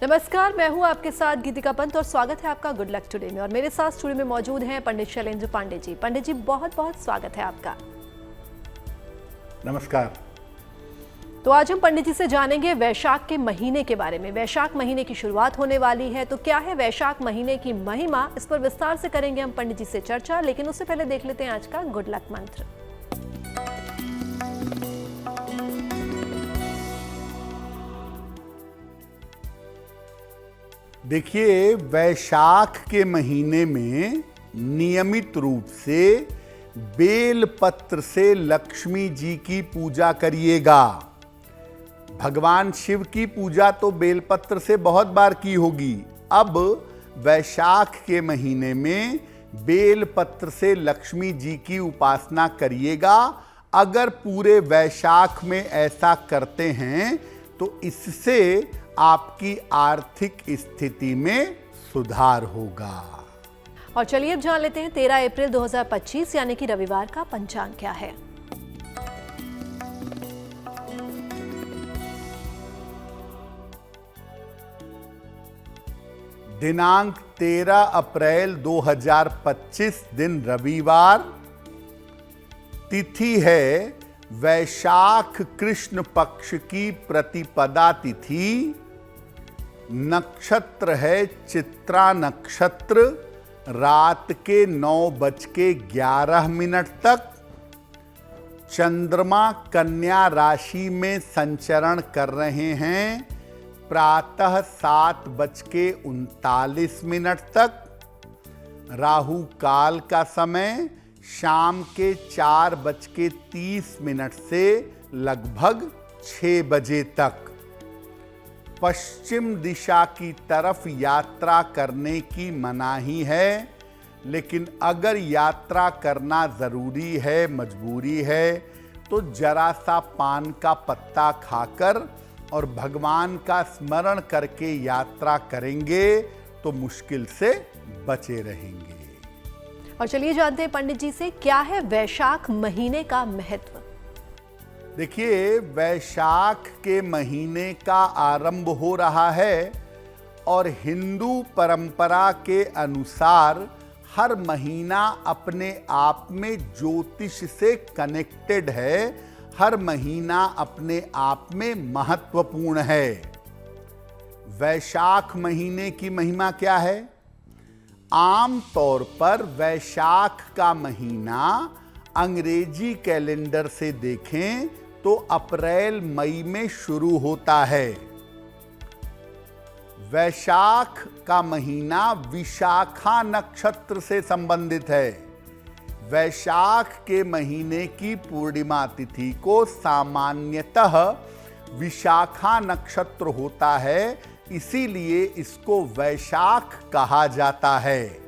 नमस्कार, मैं हूं आपके साथ गीतिका पंत और स्वागत है आपका गुड लक टुडे में। और मेरे साथ स्टूडियो में मौजूद हैं पंडित शैलेंद्र पांडे जी। पंडित जी, बहुत बहुत स्वागत है आपका। नमस्कार। तो आज हम पंडित जी से जानेंगे वैशाख के महीने के बारे में। वैशाख महीने की शुरुआत होने वाली है, तो क्या है वैशाख महीने की महिमा, इस पर विस्तार से करेंगे हम पंडित जी से चर्चा। लेकिन उससे पहले देख लेते हैं आज का गुड लक मंत्र। देखिए, वैशाख के महीने में नियमित रूप से बेल पत्र से लक्ष्मी जी की पूजा करिएगा। भगवान शिव की पूजा तो बेलपत्र से बहुत बार की होगी। अब वैशाख के महीने में बेलपत्र से लक्ष्मी जी की उपासना करिएगा। अगर पूरे वैशाख में ऐसा करते हैं तो इससे आपकी आर्थिक स्थिति में सुधार होगा। और चलिए अब जान लेते हैं 13 अप्रैल 2025 यानी कि रविवार का पंचांग क्या है। दिनांक 13 अप्रैल 2025 दिन रविवार। तिथि है वैशाख कृष्ण पक्ष की प्रतिपदा तिथि। नक्षत्र है चित्रा नक्षत्र, रात के 9:11 तक। चंद्रमा कन्या राशि में संचरण कर रहे हैं प्रातः 7:39 तक। राहु काल का समय शाम के 4:30 से लगभग 6 बजे तक। पश्चिम दिशा की तरफ यात्रा करने की मनाही है, लेकिन अगर यात्रा करना ज़रूरी है, मजबूरी है, तो जरा सा पान का पत्ता खाकर और भगवान का स्मरण करके यात्रा करेंगे तो मुश्किल से बचे रहेंगे। और चलिए जानते हैं पंडित जी से क्या है वैशाख महीने का महत्व। देखिए, वैशाख के महीने का आरंभ हो रहा है और हिंदू परंपरा के अनुसार हर महीना अपने आप में ज्योतिष से कनेक्टेड है। हर महीना अपने आप में महत्वपूर्ण है। वैशाख महीने की महिमा क्या है? आम तौर पर वैशाख का महीना अंग्रेजी कैलेंडर से देखें तो अप्रैल मई में शुरू होता है। वैशाख का महीना विशाखा नक्षत्र से संबंधित है। वैशाख के महीने की पूर्णिमा तिथि को सामान्यतः विशाखा नक्षत्र होता है, इसीलिए इसको वैशाख कहा जाता है।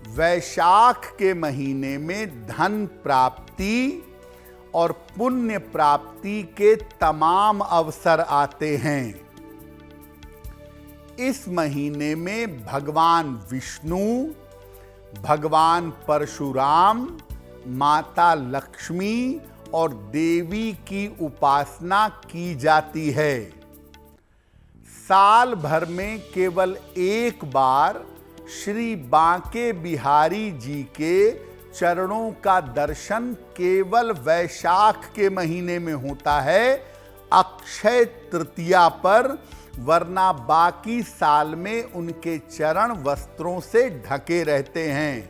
वैशाख के महीने में धन प्राप्ति और पुण्य प्राप्ति के तमाम अवसर आते हैं। इस महीने में भगवान विष्णु, भगवान परशुराम, माता लक्ष्मी और देवी की उपासना की जाती है। साल भर में केवल एक बार श्री बांके बिहारी जी के चरणों का दर्शन केवल वैशाख के महीने में होता है, अक्षय तृतीया पर, वरना बाकी साल में उनके चरण वस्त्रों से ढके रहते हैं।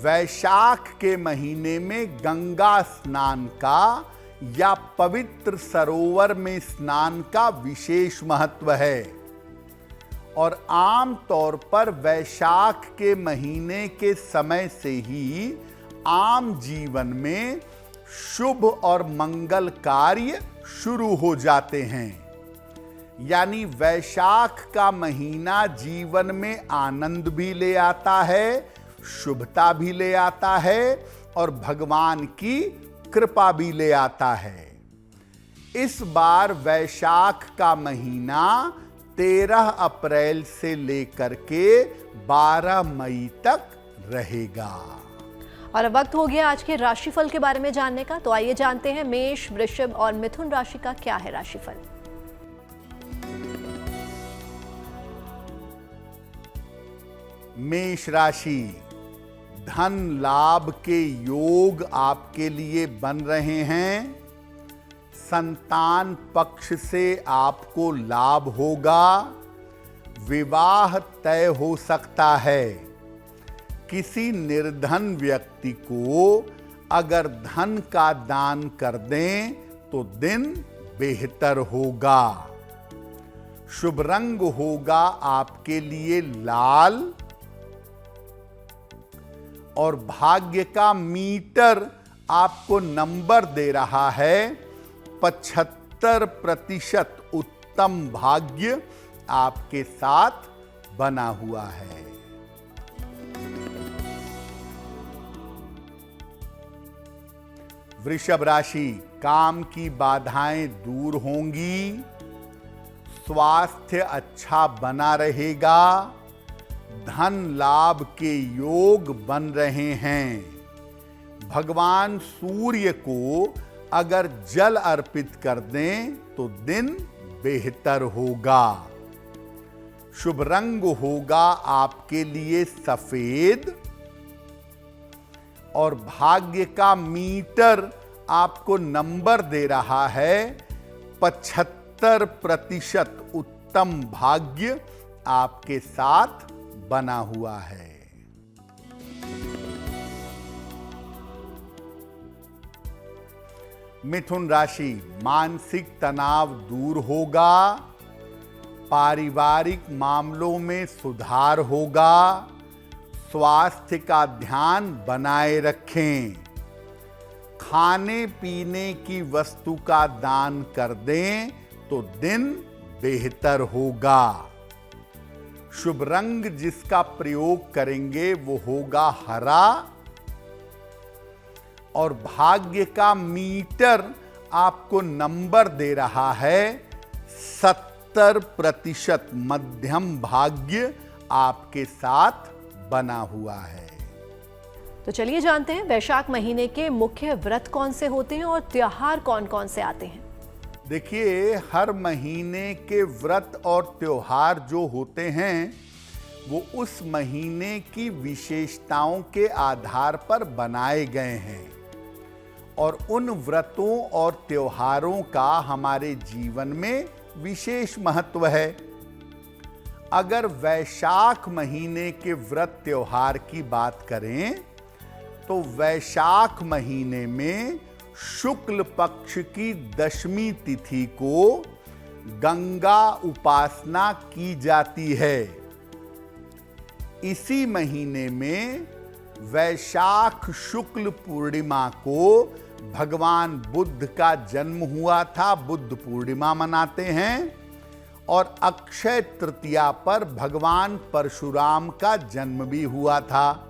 वैशाख के महीने में गंगा स्नान का या पवित्र सरोवर में स्नान का विशेष महत्व है और आम तौर पर वैशाख के महीने के समय से ही आम जीवन में शुभ और मंगल कार्य शुरू हो जाते हैं। यानी वैशाख का महीना जीवन में आनंद भी ले आता है, शुभता भी ले आता है और भगवान की कृपा भी ले आता है। इस बार वैशाख का महीना 13 अप्रैल से लेकर के 12 मई तक रहेगा। और अब वक्त हो गया आज के राशिफल के बारे में जानने का, तो आइए जानते हैं मेष, वृषभ और मिथुन राशि का क्या है राशिफल। मेष राशि, धन लाभ के योग आपके लिए बन रहे हैं। संतान पक्ष से आपको लाभ होगा। विवाह तय हो सकता है। किसी निर्धन व्यक्ति को अगर धन का दान कर दें तो दिन बेहतर होगा। शुभ रंग होगा आपके लिए लाल और भाग्य का मीटर आपको नंबर दे रहा है 75% उत्तम भाग्य आपके साथ बना हुआ है। वृषभ राशि, काम की बाधाएं दूर होंगी। स्वास्थ्य अच्छा बना रहेगा। धन लाभ के योग बन रहे हैं। भगवान सूर्य को अगर जल अर्पित कर दें तो दिन बेहतर होगा। शुभ रंग होगा आपके लिए सफेद और भाग्य का मीटर आपको नंबर दे रहा है 75% उत्तम भाग्य आपके साथ बना हुआ है। मिथुन राशि, मानसिक तनाव दूर होगा। पारिवारिक मामलों में सुधार होगा। स्वास्थ्य का ध्यान बनाए रखें। खाने पीने की वस्तु का दान कर दें तो दिन बेहतर होगा। शुभ रंग जिसका प्रयोग करेंगे वो होगा हरा और भाग्य का मीटर आपको नंबर दे रहा है 70% मध्यम भाग्य आपके साथ बना हुआ है। तो चलिए जानते हैं वैशाख महीने के मुख्य व्रत कौन से होते हैं और त्योहार कौन कौन से आते हैं। देखिए, हर महीने के व्रत और त्योहार जो होते हैं वो उस महीने की विशेषताओं के आधार पर बनाए गए हैं और उन व्रतों और त्योहारों का हमारे जीवन में विशेष महत्व है। अगर वैशाख महीने के व्रत त्योहार की बात करें तो वैशाख महीने में शुक्ल पक्ष की दशमी तिथि को गंगा उपासना की जाती है। इसी महीने में वैशाख शुक्ल पूर्णिमा को भगवान बुद्ध का जन्म हुआ था। बुद्ध पूर्णिमा मनाते हैं और अक्षय तृतीया पर भगवान परशुराम का जन्म भी हुआ था।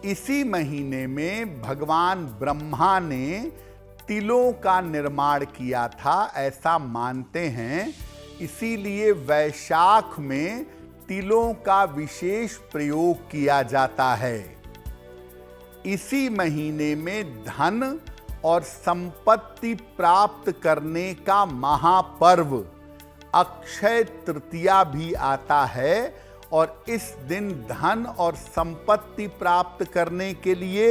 इसी महीने में भगवान ब्रह्मा ने तिलों का निर्माण किया था, ऐसा मानते हैं। इसीलिए वैशाख में तिलों का विशेष प्रयोग किया जाता है। इसी महीने में धन और संपत्ति प्राप्त करने का महापर्व अक्षय तृतीया भी आता है और इस दिन धन और संपत्ति प्राप्त करने के लिए,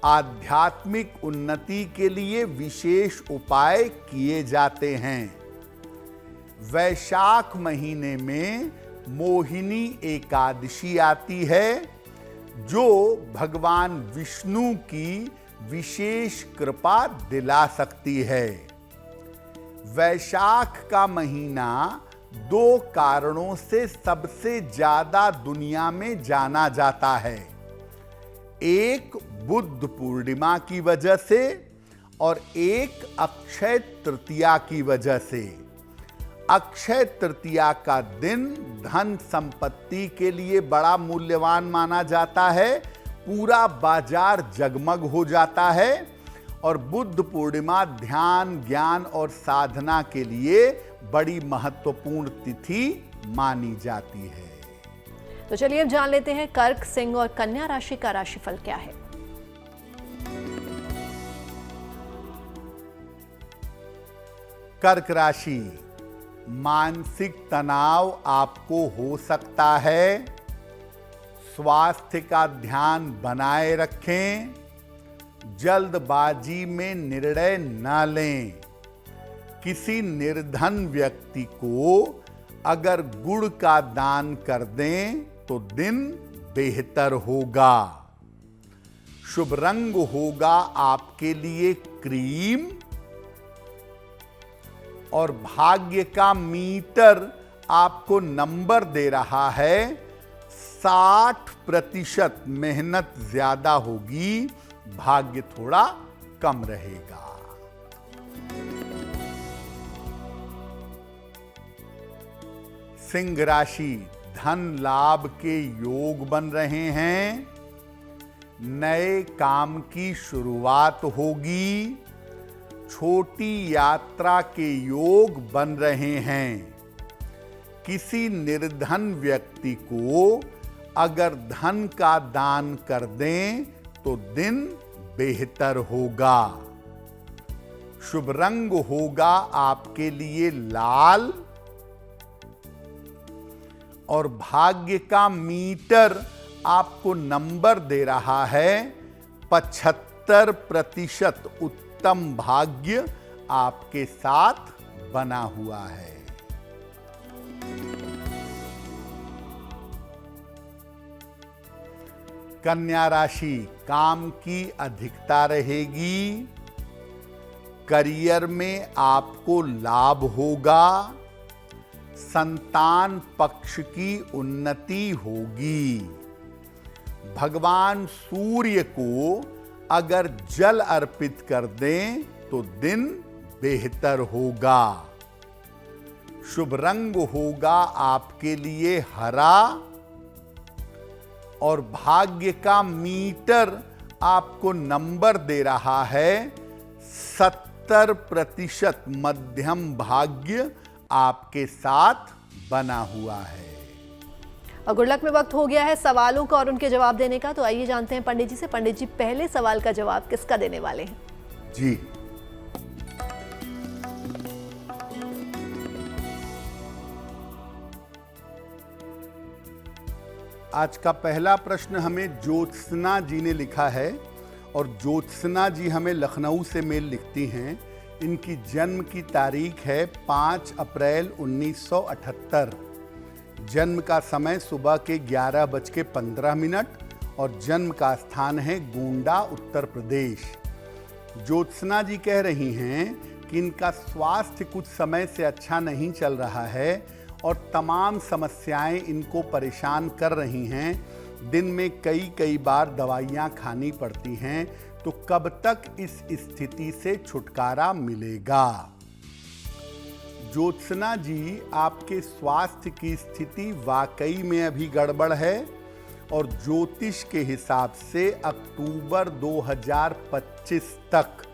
आध्यात्मिक उन्नति के लिए विशेष उपाय किए जाते हैं। वैशाख महीने में मोहिनी एकादशी आती है जो भगवान विष्णु की विशेष कृपा दिला सकती है। वैशाख का महीना दो कारणों से सबसे ज्यादा दुनिया में जाना जाता है। एक बुद्ध पूर्णिमा की वजह से और एक अक्षय तृतीया की वजह से। अक्षय तृतीया का दिन धन संपत्ति के लिए बड़ा मूल्यवान माना जाता है। पूरा बाजार जगमग हो जाता है और बुद्ध पूर्णिमा ध्यान, ज्ञान और साधना के लिए बड़ी महत्वपूर्ण तिथि मानी जाती है। तो चलिए अब जान लेते हैं कर्क, सिंह और कन्या राशि का राशिफल क्या है। कर्क राशि, मानसिक तनाव आपको हो सकता है। स्वास्थ्य का ध्यान बनाए रखें, जल्दबाजी में निर्णय न लें। किसी निर्धन व्यक्ति को अगर गुड़ का दान कर दें तो दिन बेहतर होगा। शुभ रंग होगा आपके लिए क्रीम और भाग्य का मीटर आपको नंबर दे रहा है 60%। मेहनत ज्यादा होगी, भाग्य थोड़ा कम रहेगा। सिंह राशि, धन लाभ के योग बन रहे हैं, नए काम की शुरुआत होगी, छोटी यात्रा के योग बन रहे हैं। किसी निर्धन व्यक्ति को अगर धन का दान कर दें तो दिन बेहतर होगा। शुभ रंग होगा आपके लिए लाल और भाग्य का मीटर आपको नंबर दे रहा है 75%। उत्तम भाग्य आपके साथ बना हुआ है। कन्या राशि, काम की अधिकता रहेगी, करियर में आपको लाभ होगा, संतान पक्ष की उन्नति होगी। भगवान सूर्य को अगर जल अर्पित कर दें तो दिन बेहतर होगा। शुभ रंग होगा आपके लिए हरा और भाग्य का मीटर आपको नंबर दे रहा है 70%। मध्यम भाग्य आपके साथ बना हुआ है। और गुड लक में वक्त हो गया है सवालों का और उनके जवाब देने का, तो आइए जानते हैं पंडित जी से। पंडित जी, पहले सवाल का जवाब किसका देने वाले हैं? जी, आज का पहला प्रश्न हमें ज्योत्सना जी ने लिखा है और ज्योत्सना जी हमें लखनऊ से मेल लिखती हैं। इनकी जन्म की तारीख है 5 अप्रैल 1978। जन्म का समय सुबह के 11:15 और जन्म का स्थान है गोंडा, उत्तर प्रदेश। ज्योत्सना जी कह रही हैं कि इनका स्वास्थ्य कुछ समय से अच्छा नहीं चल रहा है और तमाम समस्याएं इनको परेशान कर रही हैं। दिन में कई बार दवाइयां खानी पड़ती हैं, तो कब तक इस स्थिति से छुटकारा मिलेगा? ज्योत्सना जी, आपके स्वास्थ्य की स्थिति वाकई में अभी गड़बड़ है और ज्योतिष के हिसाब से अक्टूबर 2025 तक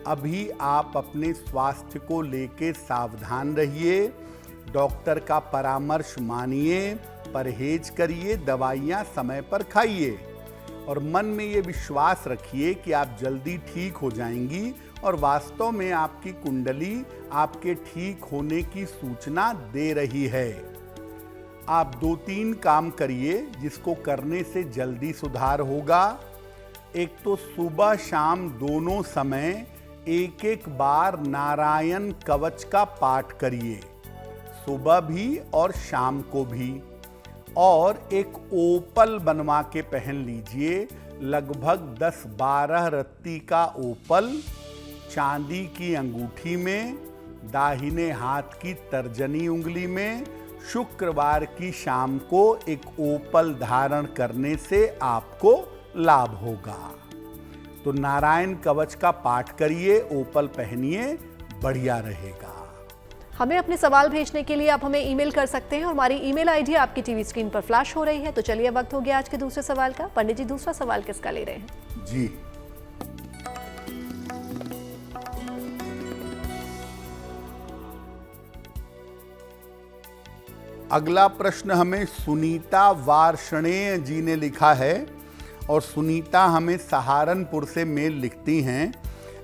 अभी आप अपने स्वास्थ्य को लेके सावधान रहिए, डॉक्टर का परामर्श मानिए, परहेज करिए, दवाइयाँ समय पर खाइए और मन में ये विश्वास रखिए कि आप जल्दी ठीक हो जाएंगी और वास्तव में आपकी कुंडली आपके ठीक होने की सूचना दे रही है। आप 2-3 काम करिए जिसको करने से जल्दी सुधार होगा। एक तो सुबह शाम दोनों समय एक बार नारायण कवच का पाठ करिए, सुबह भी और शाम को भी। और एक ओपल बनवा के पहन लीजिए, लगभग 10-12 रत्ती का ओपल, चांदी की अंगूठी में, दाहिने हाथ की तर्जनी उंगली में। शुक्रवार की शाम को एक ओपल धारण करने से आपको लाभ होगा। तो नारायण कवच का पाठ करिए, ओपल पहनिए, बढ़िया रहेगा। हमें अपने सवाल भेजने के लिए आप हमें ईमेल कर सकते हैं और हमारी ईमेल आईडी आपकी टीवी स्क्रीन पर फ्लैश हो रही है। तो चलिए, वक्त हो गया आज के दूसरे सवाल का। पंडित जी, दूसरा सवाल किसका ले रहे हैं? जी, अगला प्रश्न हमें सुनीता वार्ष्णेय जी ने लिखा है और सुनीता हमें सहारनपुर से मेल लिखती हैं।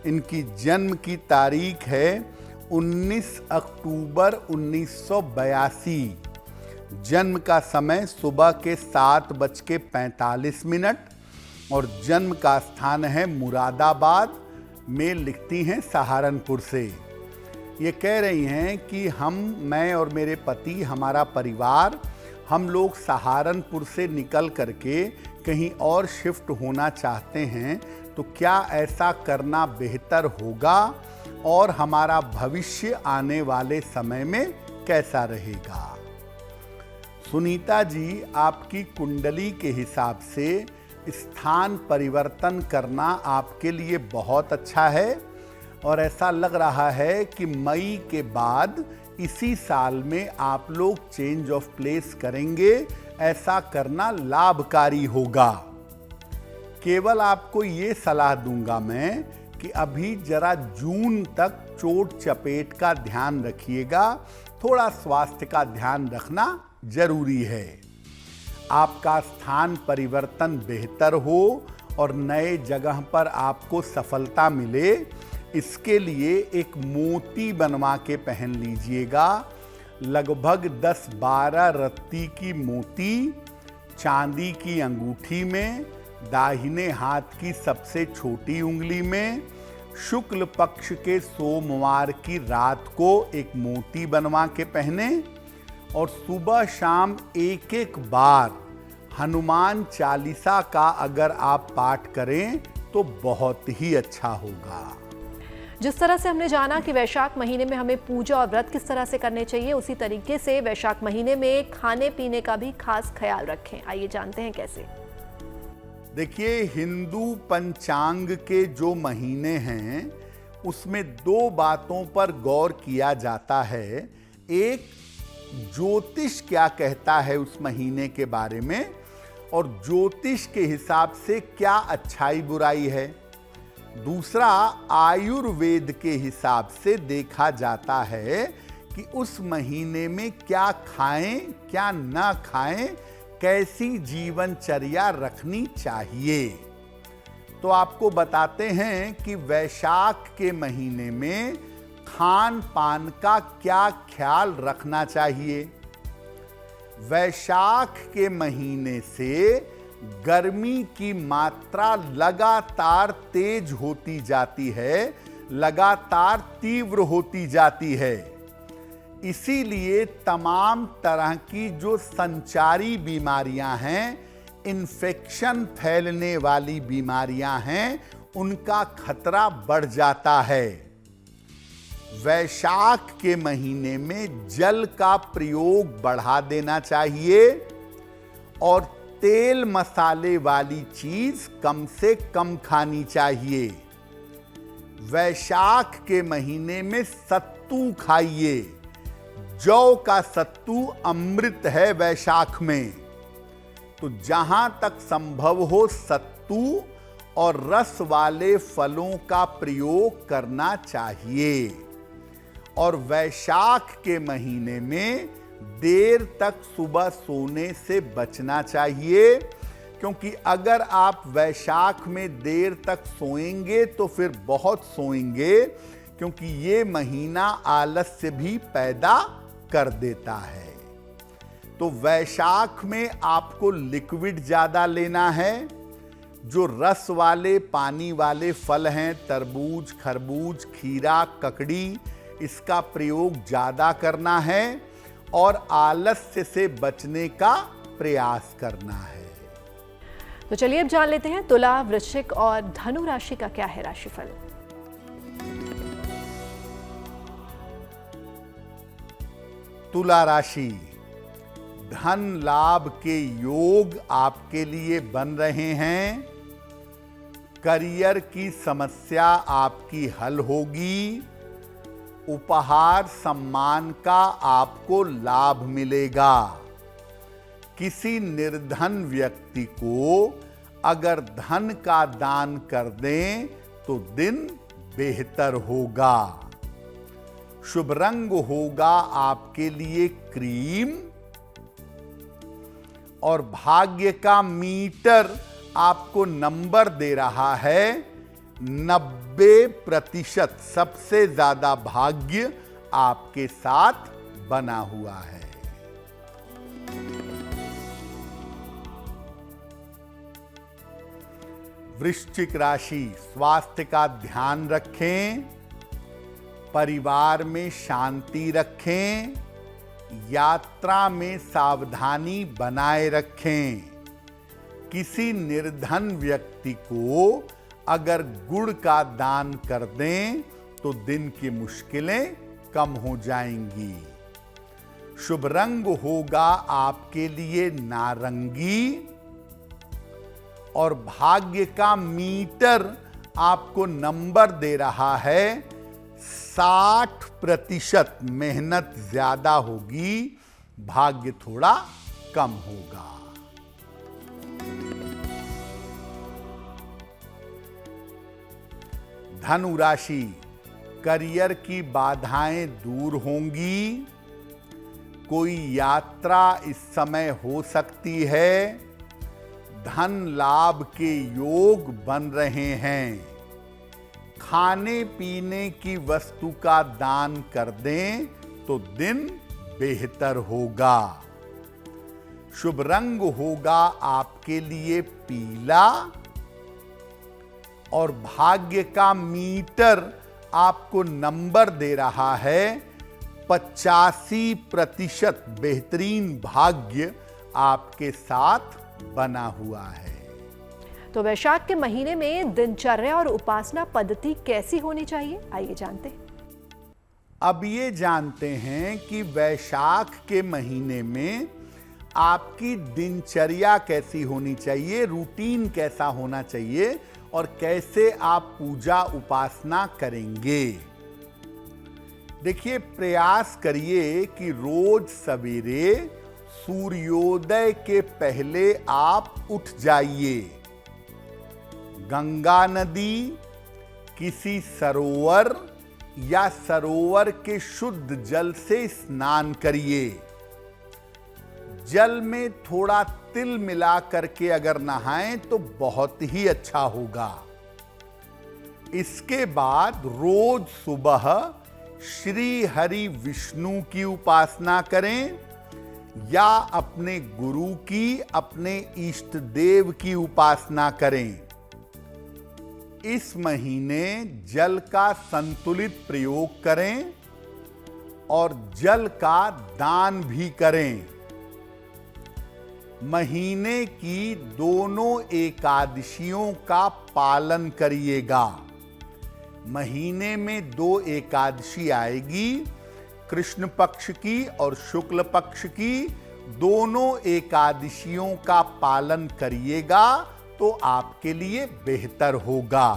इनकी जन्म की तारीख है 19 अक्टूबर 1982। जन्म का समय सुबह के 7:45 और जन्म का स्थान है मुरादाबाद में लिखती हैं सहारनपुर से। ये कह रही हैं कि मैं और मेरे पति, हमारा परिवार, हम लोग सहारनपुर से निकल करके कहीं और शिफ्ट होना चाहते हैं, तो क्या ऐसा करना बेहतर होगा और हमारा भविष्य आने वाले समय में कैसा रहेगा? सुनीता जी, आपकी कुंडली के हिसाब से स्थान परिवर्तन करना आपके लिए बहुत अच्छा है और ऐसा लग रहा है कि मई के बाद इसी साल में आप लोग चेंज ऑफ प्लेस करेंगे। ऐसा करना लाभकारी होगा। केवल आपको ये सलाह दूंगा मैं कि अभी जरा जून तक चोट चपेट का ध्यान रखिएगा। थोड़ा स्वास्थ्य का ध्यान रखना जरूरी है। आपका स्थान परिवर्तन बेहतर हो और नए जगह पर आपको सफलता मिले, इसके लिए एक मोती बनवा के पहन लीजिएगा। लगभग 10-12 रत्ती की मोती चांदी की अंगूठी में, दाहिने हाथ की सबसे छोटी उंगली में, शुक्ल पक्ष के सोमवार की रात को एक मोती बनवा के पहने और सुबह शाम एक बार हनुमान चालीसा का अगर आप पाठ करें तो बहुत ही अच्छा होगा। जिस तरह से हमने जाना कि वैशाख महीने में हमें पूजा और व्रत किस तरह से करने चाहिए, उसी तरीके से वैशाख महीने में खाने पीने का भी खास ख्याल रखें। आइए जानते हैं कैसे। देखिए, हिंदू पंचांग के जो महीने हैं उसमें 2 बातों पर गौर किया जाता है। एक, ज्योतिष क्या कहता है उस महीने के बारे में और ज्योतिष के हिसाब से क्या अच्छाई बुराई है। दूसरा, आयुर्वेद के हिसाब से देखा जाता है कि उस महीने में क्या खाएं क्या ना खाएं, कैसी जीवनचर्या रखनी चाहिए। तो आपको बताते हैं कि वैशाख के महीने में खान पान का क्या ख्याल रखना चाहिए। वैशाख के महीने से गर्मी की मात्रा लगातार तेज होती जाती है, लगातार तीव्र होती जाती है। इसीलिए तमाम तरह की जो संचारी बीमारियां हैं, इन्फेक्शन फैलने वाली बीमारियां हैं, उनका खतरा बढ़ जाता है। वैशाख के महीने में जल का प्रयोग बढ़ा देना चाहिए और तेल मसाले वाली चीज कम से कम खानी चाहिए। वैशाख के महीने में सत्तू खाइए। जौ का सत्तू अमृत है वैशाख में। तो जहां तक संभव हो सत्तू और रस वाले फलों का प्रयोग करना चाहिए। और वैशाख के महीने में देर तक सुबह सोने से बचना चाहिए, क्योंकि अगर आप वैशाख में देर तक सोएंगे तो फिर बहुत सोएंगे, क्योंकि ये महीना आलस्य भी पैदा कर देता है। तो वैशाख में आपको लिक्विड ज्यादा लेना है। जो रस वाले पानी वाले फल हैं, तरबूज, खरबूज, खीरा, ककड़ी, इसका प्रयोग ज्यादा करना है और आलस्य से बचने का प्रयास करना है। तो चलिए अब जान लेते हैं तुला, वृश्चिक और धनु राशि का क्या है राशिफल। तुला राशि, धन लाभ के योग आपके लिए बन रहे हैं। करियर की समस्या आपकी हल होगी। उपहार सम्मान का आपको लाभ मिलेगा। किसी निर्धन व्यक्ति को अगर धन का दान कर दें तो दिन बेहतर होगा। शुभ रंग होगा आपके लिए क्रीम और भाग्य का मीटर आपको नंबर दे रहा है 90%। सबसे ज्यादा भाग्य आपके साथ बना हुआ है। वृश्चिक राशि, स्वास्थ्य का ध्यान रखें, परिवार में शांति रखें, यात्रा में सावधानी बनाए रखें। किसी निर्धन व्यक्ति को अगर गुड़ का दान कर दें तो दिन की मुश्किलें कम हो जाएंगी। शुभ रंग होगा आपके लिए नारंगी और भाग्य का मीटर आपको नंबर दे रहा है 60%। मेहनत ज्यादा होगी, भाग्य थोड़ा कम होगा। धनु राशि, करियर की बाधाएं दूर होंगी। कोई यात्रा इस समय हो सकती है। धन लाभ के योग बन रहे हैं। खाने पीने की वस्तु का दान कर दें तो दिन बेहतर होगा। शुभ रंग होगा आपके लिए पीला और भाग्य का मीटर आपको नंबर दे रहा है 85%। बेहतरीन भाग्य आपके साथ बना हुआ है। तो वैशाख के महीने में दिनचर्या और उपासना पद्धति कैसी होनी चाहिए, आइए जानते हैं। अब ये जानते हैं कि वैशाख के महीने में आपकी दिनचर्या कैसी होनी चाहिए, रूटीन कैसा होना चाहिए और कैसे आप पूजा उपासना करेंगे। देखिए, प्रयास करिए कि रोज सवेरे सूर्योदय के पहले आप उठ जाइए। गंगा नदी, किसी सरोवर या सरोवर के शुद्ध जल से स्नान करिए। जल में थोड़ा तिल मिला करके अगर नहाएं तो बहुत ही अच्छा होगा। इसके बाद रोज सुबह श्री हरि विष्णु की उपासना करें या अपने गुरु की, अपने इष्ट देव की उपासना करें। इस महीने जल का संतुलित प्रयोग करें और जल का दान भी करें। महीने की दोनों एकादशियों का पालन करिएगा। महीने में 2 एकादशी आएगी, कृष्ण पक्ष की और शुक्ल पक्ष की। दोनों एकादशियों का पालन करिएगा तो आपके लिए बेहतर होगा।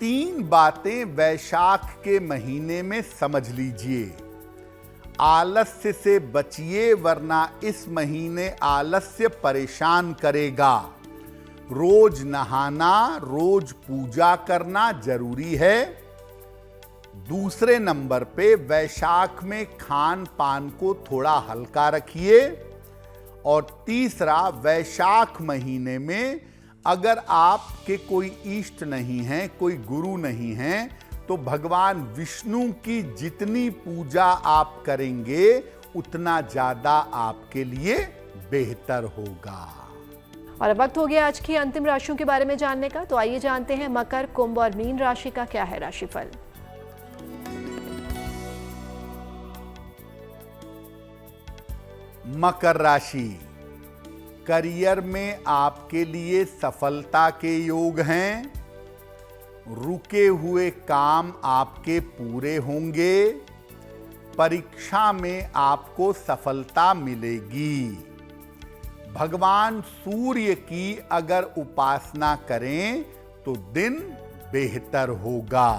3 बातें वैशाख के महीने में समझ लीजिए। आलस्य से बचिए, वरना इस महीने आलस्य परेशान करेगा। रोज नहाना, रोज पूजा करना जरूरी है। दूसरे नंबर पे वैशाख में खान पान को थोड़ा हल्का रखिए। और तीसरा, वैशाख महीने में अगर आपके कोई इष्ट नहीं है, कोई गुरु नहीं है, तो भगवान विष्णु की जितनी पूजा आप करेंगे उतना ज्यादा आपके लिए बेहतर होगा। और अब वक्त हो गया आज की अंतिम राशियों के बारे में जानने का, तो आइए जानते हैं मकर, कुंभ और मीन राशि का क्या है राशिफल। मकर राशि, करियर में आपके लिए सफलता के योग हैं। रुके हुए काम आपके पूरे होंगे। परीक्षा में आपको सफलता मिलेगी। भगवान सूर्य की अगर उपासना करें तो दिन बेहतर होगा।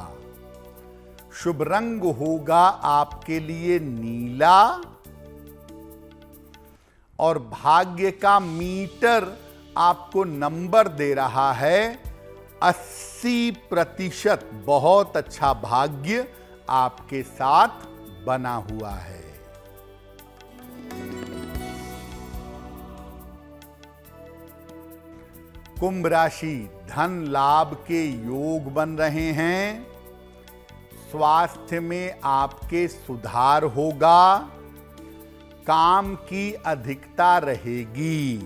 शुभ रंग होगा आपके लिए नीला और भाग्य का मीटर आपको नंबर दे रहा है 80%। बहुत अच्छा भाग्य आपके साथ बना हुआ है। कुंभ राशि, धन लाभ के योग बन रहे हैं। स्वास्थ्य में आपके सुधार होगा। काम की अधिकता रहेगी।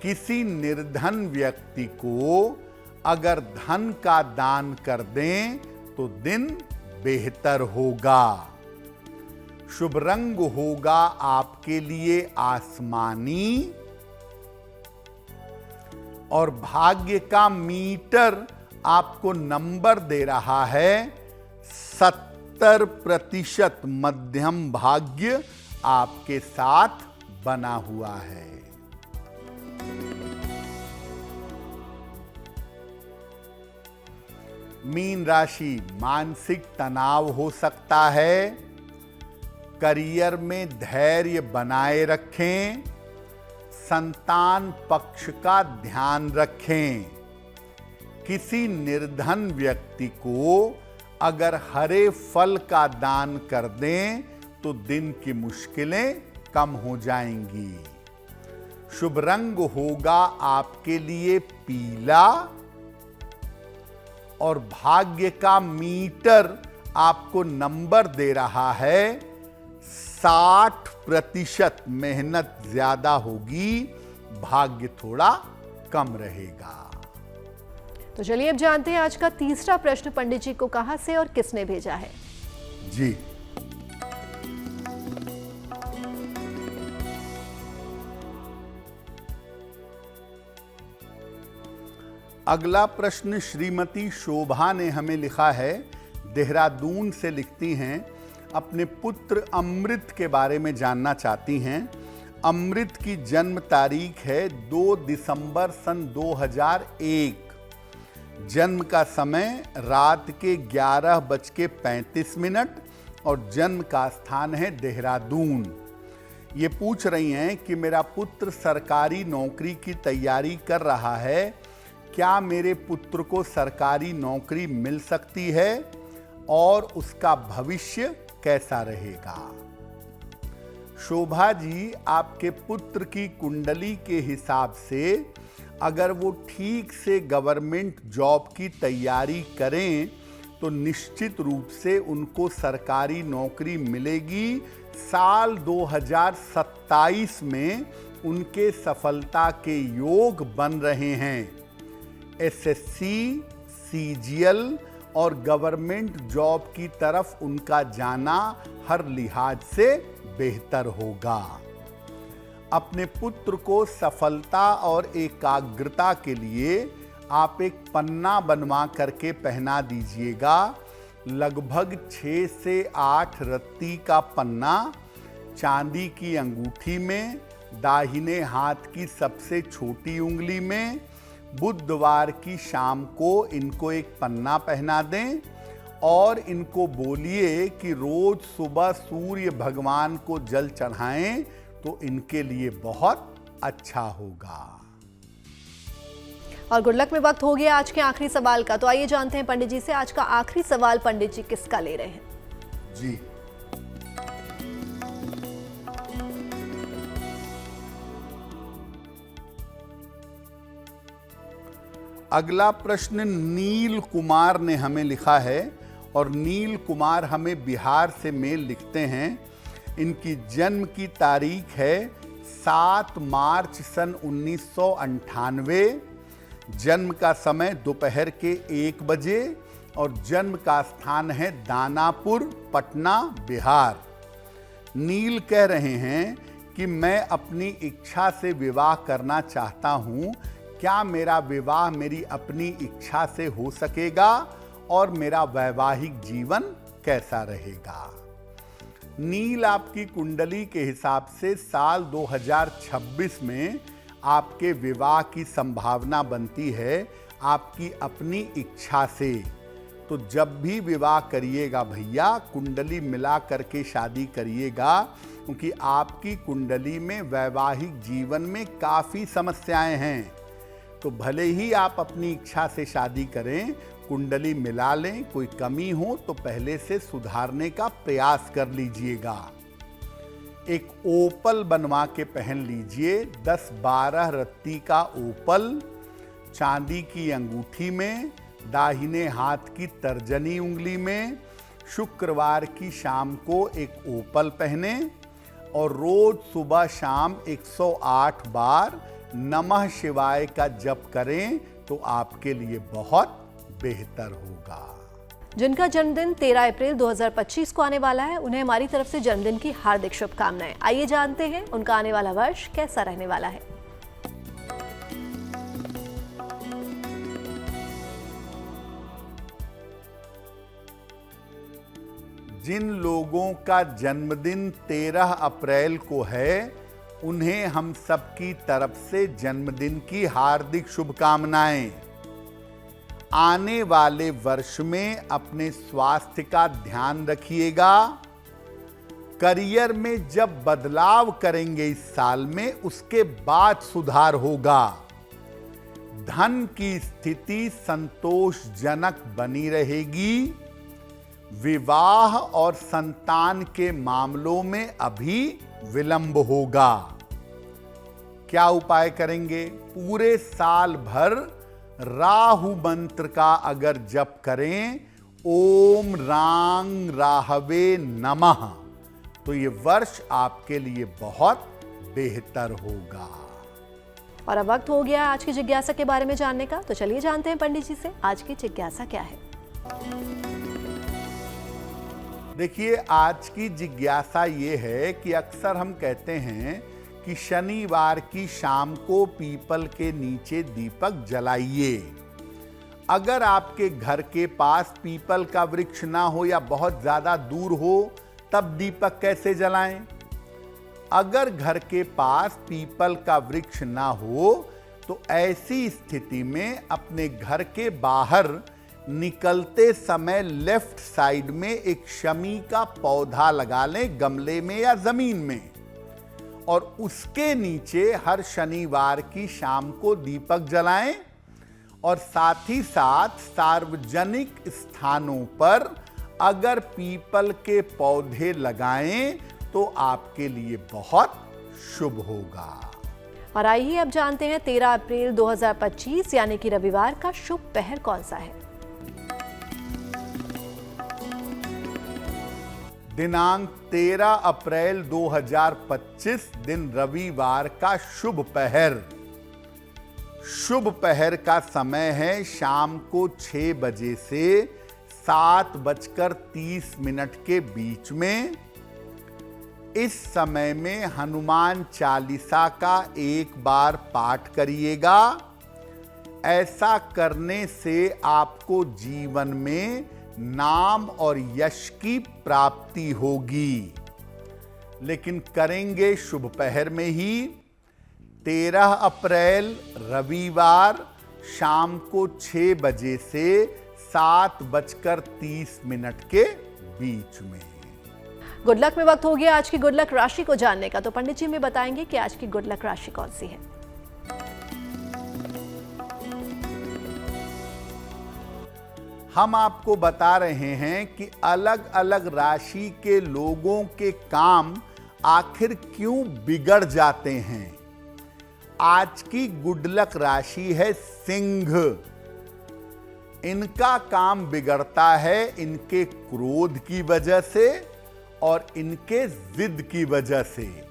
किसी निर्धन व्यक्ति को अगर धन का दान कर दें तो दिन बेहतर होगा। शुभ रंग होगा आपके लिए आसमानी और भाग्य का मीटर आपको नंबर दे रहा है 70% मध्यम भाग्य आपके साथ बना हुआ है। मीन राशि, मानसिक तनाव हो सकता है। करियर में धैर्य बनाए रखें। संतान पक्ष का ध्यान रखें। किसी निर्धन व्यक्ति को अगर हरे फल का दान कर दें तो दिन की मुश्किलें कम हो जाएंगी। शुभ रंग होगा आपके लिए पीला और भाग्य का मीटर आपको नंबर दे रहा है 60%। मेहनत ज्यादा होगी, भाग्य थोड़ा कम रहेगा। तो चलिए अब जानते हैं आज का तीसरा प्रश्न पंडित जी को कहां से और किसने भेजा है। जी, अगला प्रश्न श्रीमती शोभा ने हमें लिखा है। देहरादून से लिखती हैं, अपने पुत्र अमृत के बारे में जानना चाहती हैं। अमृत की जन्म तारीख है 2 दिसंबर सन 2001। जन्म का समय रात के 11:35 और जन्म का स्थान है देहरादून। ये पूछ रही हैं कि मेरा पुत्र सरकारी नौकरी की तैयारी कर रहा है, क्या मेरे पुत्र को सरकारी नौकरी मिल सकती है और उसका भविष्य कैसा रहेगा? शोभा जी, आपके पुत्र की कुंडली के हिसाब से अगर वो ठीक से गवर्नमेंट जॉब की तैयारी करें तो निश्चित रूप से उनको सरकारी नौकरी मिलेगी। साल 2027 में उनके सफलता के योग बन रहे हैं। एसएससी, सीजीएल और गवर्नमेंट जॉब की तरफ उनका जाना हर लिहाज से बेहतर होगा। अपने पुत्र को सफलता और एकाग्रता के लिए आप एक पन्ना बनवा करके पहना दीजिएगा। लगभग 6 से 8 रत्ती का पन्ना चांदी की अंगूठी में, दाहिने हाथ की सबसे छोटी उंगली में। बुधवार की शाम को इनको एक पन्ना पहना दें और इनको बोलिए कि रोज सुबह सूर्य भगवान को जल चढ़ाएं तो इनके लिए बहुत अच्छा होगा। और गुड लक में वक्त हो गया आज के आखिरी सवाल का। तो आइए जानते हैं पंडित जी से आज का आखिरी सवाल पंडित जी किसका ले रहे हैं। जी, अगला प्रश्न नील कुमार ने हमें लिखा है और नील कुमार हमें बिहार से मेल लिखते हैं। इनकी जन्म की तारीख है 7 मार्च सन 1998। जन्म का समय दोपहर के 1 बजे और जन्म का स्थान है दानापुर, पटना, बिहार। नील कह रहे हैं कि मैं अपनी इच्छा से विवाह करना चाहता हूं। क्या मेरा विवाह मेरी अपनी इच्छा से हो सकेगा और मेरा वैवाहिक जीवन कैसा रहेगा? नील, आपकी कुंडली के हिसाब से साल 2026 में आपके विवाह की संभावना बनती है आपकी अपनी इच्छा से। तो जब भी विवाह करिएगा भैया, कुंडली मिला करके शादी करिएगा, क्योंकि आपकी कुंडली में वैवाहिक जीवन में काफ़ी समस्याएं हैं। तो भले ही आप अपनी इच्छा से शादी करें, कुंडली मिला लें, कोई कमी हो तो पहले से सुधारने का प्रयास कर लीजिएगा। एक ओपल बनवा के पहन लीजिए, 10-12 रत्ती का ओपल, चांदी की अंगूठी में, दाहिने हाथ की तर्जनी उंगली में। शुक्रवार की शाम को एक ओपल पहने और रोज सुबह शाम 108 बार नमः शिवाय का जप करें तो आपके लिए बहुत बेहतर होगा। जिनका जन्मदिन 13 अप्रैल 2025 को आने वाला है, उन्हें हमारी तरफ से जन्मदिन की हार्दिक शुभकामनाएं। आइए जानते हैं उनका आने वाला वर्ष कैसा रहने वाला है। जिन लोगों का जन्मदिन 13 अप्रैल को है, उन्हें हम सबकी तरफ से जन्मदिन की हार्दिक शुभकामनाएं। आने वाले वर्ष में अपने स्वास्थ्य का ध्यान रखिएगा। करियर में जब बदलाव करेंगे इस साल में, उसके बाद सुधार होगा। धन की स्थिति संतोषजनक बनी रहेगी। विवाह और संतान के मामलों में अभी विलंब होगा। क्या उपाय करेंगे? पूरे साल भर राहु मंत्र का अगर जप करें, ओम रांग राहवे नमः, तो ये वर्ष आपके लिए बहुत बेहतर होगा। और अब वक्त हो गया आज की जिज्ञासा के बारे में जानने का, तो चलिए जानते हैं पंडित जी से आज की जिज्ञासा क्या है। देखिए, आज की जिज्ञासा ये है कि अक्सर हम कहते हैं कि शनिवार की शाम को पीपल के नीचे दीपक जलाइए। अगर आपके घर के पास पीपल का वृक्ष ना हो या बहुत ज्यादा दूर हो, तब दीपक कैसे जलाएं? अगर घर के पास पीपल का वृक्ष ना हो, तो ऐसी स्थिति में अपने घर के बाहर निकलते समय लेफ्ट साइड में एक शमी का पौधा लगा लें, गमले में या जमीन में, और उसके नीचे हर शनिवार की शाम को दीपक जलाएं। और साथ ही साथ सार्वजनिक स्थानों पर अगर पीपल के पौधे लगाएं तो आपके लिए बहुत शुभ होगा। और आइए अब जानते हैं 13 अप्रैल 2025 यानी कि रविवार का शुभ पहर कौन सा है। दिनांक 13 अप्रैल 2025 दिन रविवार का शुभ पहर। शुभ पहर का समय है शाम को 6 बजे से 7:30 के बीच में। इस समय में हनुमान चालीसा का एक बार पाठ करिएगा। ऐसा करने से आपको जीवन में नाम और यश की प्राप्ति होगी। लेकिन करेंगे शुभ पहर में ही। 13 अप्रैल रविवार शाम को 6 बजे से 7:30 के बीच में। गुड लक में वक्त हो गया आज की गुड लक राशि को जानने का, तो पंडित जी में बताएंगे कि आज की गुड लक राशि कौन सी है। हम आपको बता रहे हैं कि अलग अलग राशि के लोगों के काम आखिर क्यों बिगड़ जाते हैं। आज की गुड लक राशि है सिंह। इनका काम बिगड़ता है इनके क्रोध की वजह से और इनके जिद की वजह से।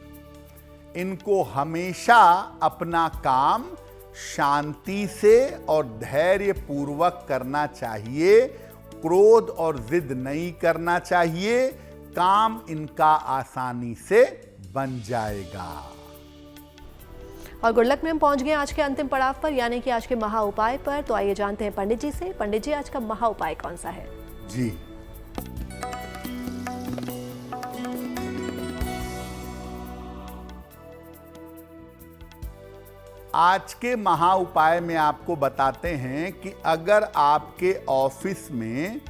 इनको हमेशा अपना काम शांति से और धैर्य पूर्वक करना चाहिए। क्रोध और जिद नहीं करना चाहिए। काम इनका आसानी से बन जाएगा। और गुड लक में हम पहुंच गए आज के अंतिम पड़ाव पर, यानी कि आज के महा उपाय पर। तो आइए जानते हैं पंडित जी से। पंडित जी, आज का महा उपाय कौन सा है? जी, आज के महा उपाय में आपको बताते हैं कि अगर आपके ऑफिस में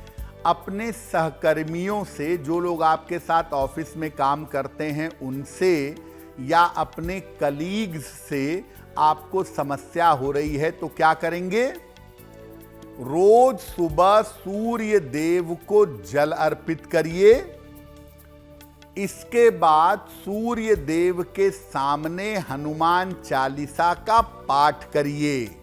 अपने सहकर्मियों से, जो लोग आपके साथ ऑफिस में काम करते हैं उनसे, या अपने कलीग्स से आपको समस्या हो रही है, तो क्या करेंगे? रोज सुबह सूर्य देव को जल अर्पित करिए। इसके बाद सूर्य देव के सामने हनुमान चालीसा का पाठ करिए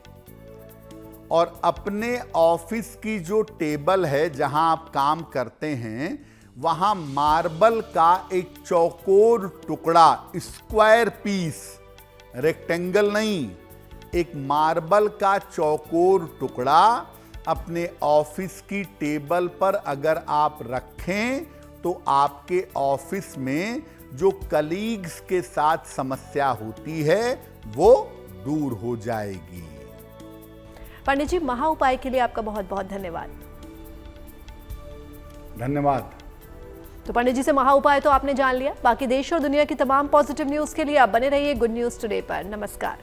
और अपने ऑफिस की जो टेबल है जहां आप काम करते हैं, वहां मार्बल का एक चौकोर टुकड़ा, स्क्वायर पीस रेक्टेंगल नहीं, एक मार्बल का चौकोर टुकड़ा अपने ऑफिस की टेबल पर अगर आप रखें तो आपके ऑफिस में जो कलीग्स के साथ समस्या होती है वो दूर हो जाएगी। पंडित जी, महा उपाय के लिए आपका बहुत बहुत धन्यवाद। धन्यवाद। तो पंडित जी से महा उपाय तो आपने जान लिया। बाकी देश और दुनिया की तमाम पॉजिटिव न्यूज के लिए आप बने रहिए गुड न्यूज टुडे पर। नमस्कार।